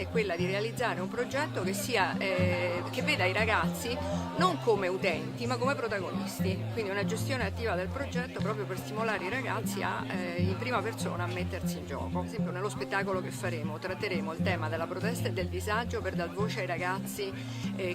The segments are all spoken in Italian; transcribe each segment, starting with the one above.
generale è quella di realizzare un progetto che che veda i ragazzi non come utenti ma come protagonisti, quindi una gestione attiva del progetto proprio per stimolare i ragazzi in prima persona a mettersi in gioco. Ad esempio nello spettacolo che faremo tratteremo il tema della protesta e del disagio per dar voce ai ragazzi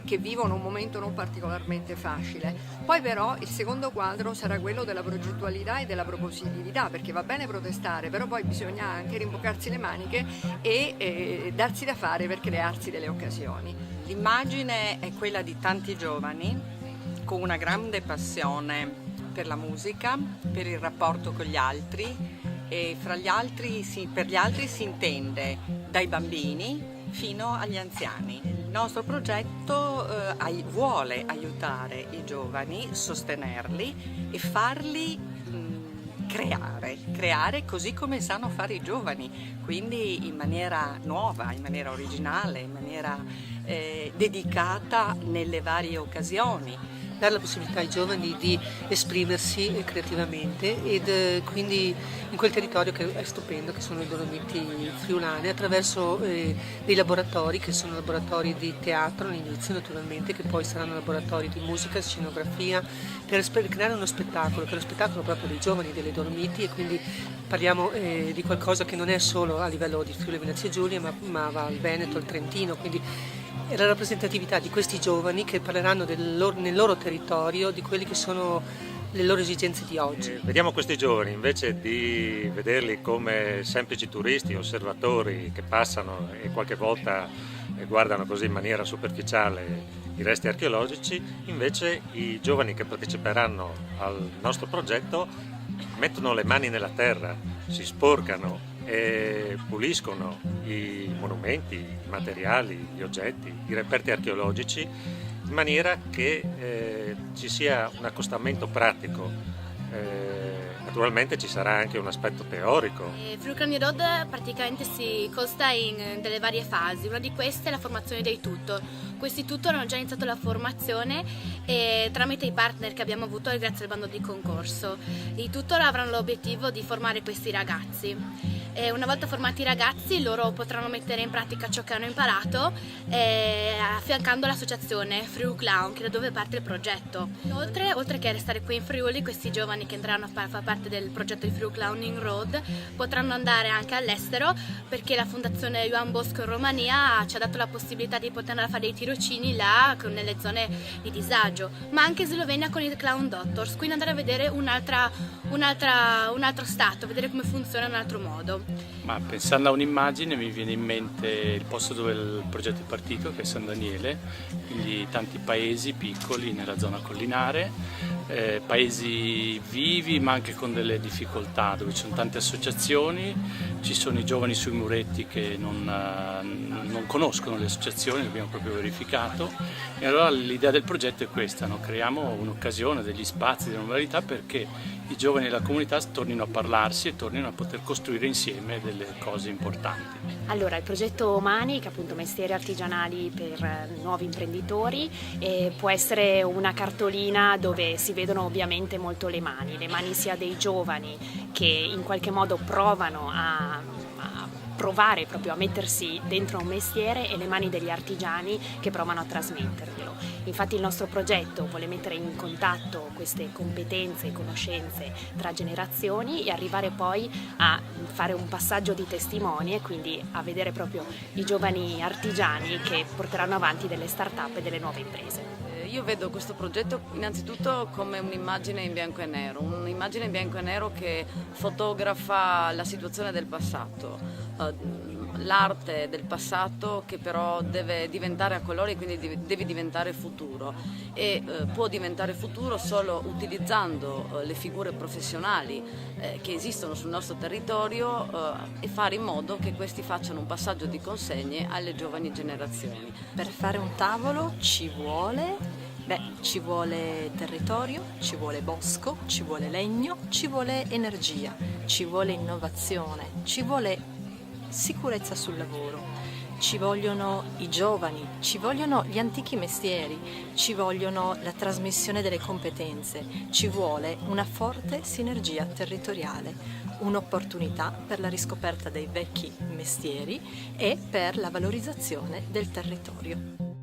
che vivono un momento non particolarmente facile. Poi però il secondo quadro sarà quello della progettualità e della propositività, perché va bene protestare, però poi bisogna anche rimboccarsi le maniche e darsi da fare per crearsi delle occasioni. L'immagine è quella di tanti giovani con una grande passione per la musica, per il rapporto con gli altri e per gli altri si intende dai bambini fino agli anziani. Il nostro progetto vuole aiutare i giovani, sostenerli e farli creare così come sanno fare i giovani, quindi in maniera nuova, in maniera originale, in maniera dedicata nelle varie occasioni. Dare la possibilità ai giovani di esprimersi creativamente ed quindi in quel territorio che è stupendo, che sono i Dolomiti Friulane, attraverso dei laboratori che sono laboratori di teatro all'inizio naturalmente, che poi saranno laboratori di musica, scenografia, per creare uno spettacolo, che è lo spettacolo proprio dei giovani delle Dolomiti, e quindi parliamo di qualcosa che non è solo a livello di Friuli Venezia Giulia ma va al Veneto, al Trentino, quindi è la rappresentatività di questi giovani che parleranno nel loro territorio di quelle che sono le loro esigenze di oggi. Vediamo questi giovani, invece di vederli come semplici turisti, osservatori che passano e qualche volta guardano così in maniera superficiale i resti archeologici, invece i giovani che parteciperanno al nostro progetto mettono le mani nella terra, si sporcano e puliscono i monumenti, i materiali, gli oggetti, i reperti archeologici in maniera che ci sia un accostamento pratico. Naturalmente ci sarà anche un aspetto teorico. Friuli Clowning Road praticamente si consta in delle varie fasi. Una di queste è la formazione dei tutor. Questi tutor hanno già iniziato la formazione tramite i partner che abbiamo avuto grazie al bando di concorso. I tutor avranno l'obiettivo di formare questi ragazzi. Una volta formati i ragazzi, loro potranno mettere in pratica ciò che hanno imparato affiancando l'associazione Friuli Clown, che è da dove parte il progetto. Oltre che restare qui in Friuli, questi giovani che andranno a far parte del progetto di Friuli Clowning Road potranno andare anche all'estero, perché la fondazione Ioan Bosco in Romania ci ha dato la possibilità di poter andare a fare dei tirocini là nelle zone di disagio, ma anche in Slovenia con i Clown Doctors, quindi andare a vedere un altro stato, vedere come funziona in un altro modo. Ma pensando a un'immagine mi viene in mente il posto dove il progetto è partito, che è San Daniele, quindi tanti paesi piccoli nella zona collinare, paesi vivi ma anche con delle difficoltà, dove ci sono tante associazioni, ci sono i giovani sui muretti che non conoscono le associazioni, l'abbiamo proprio verificato, e allora l'idea del progetto è questa, no? Creiamo un'occasione, degli spazi, delle modalità perché i giovani della comunità tornino a parlarsi e tornino a poter costruire insieme delle cose importanti. Allora, il progetto Mani, che è appunto mestieri artigianali per nuovi imprenditori, può essere una cartolina dove si vedono ovviamente molto le mani sia dei giovani che in qualche modo provano a provare proprio a mettersi dentro un mestiere, e le mani degli artigiani che provano a trasmetterglielo. Infatti il nostro progetto vuole mettere in contatto queste competenze e conoscenze tra generazioni e arrivare poi a fare un passaggio di testimoni, e quindi a vedere proprio i giovani artigiani che porteranno avanti delle start-up e delle nuove imprese. Io vedo questo progetto innanzitutto come un'immagine in bianco e nero, un'immagine in bianco e nero che fotografa la situazione del passato, l'arte del passato che però deve diventare a colori e quindi deve diventare futuro, e può diventare futuro solo utilizzando le figure professionali che esistono sul nostro territorio e fare in modo che questi facciano un passaggio di consegne alle giovani generazioni. Per fare un tavolo ci vuole territorio, ci vuole bosco, ci vuole legno, ci vuole energia, ci vuole innovazione, ci vuole sicurezza sul lavoro. ci vogliono i giovani, ci vogliono gli antichi mestieri, ci vogliono la trasmissione delle competenze, ci vuole una forte sinergia territoriale, un'opportunità per la riscoperta dei vecchi mestieri e per la valorizzazione del territorio.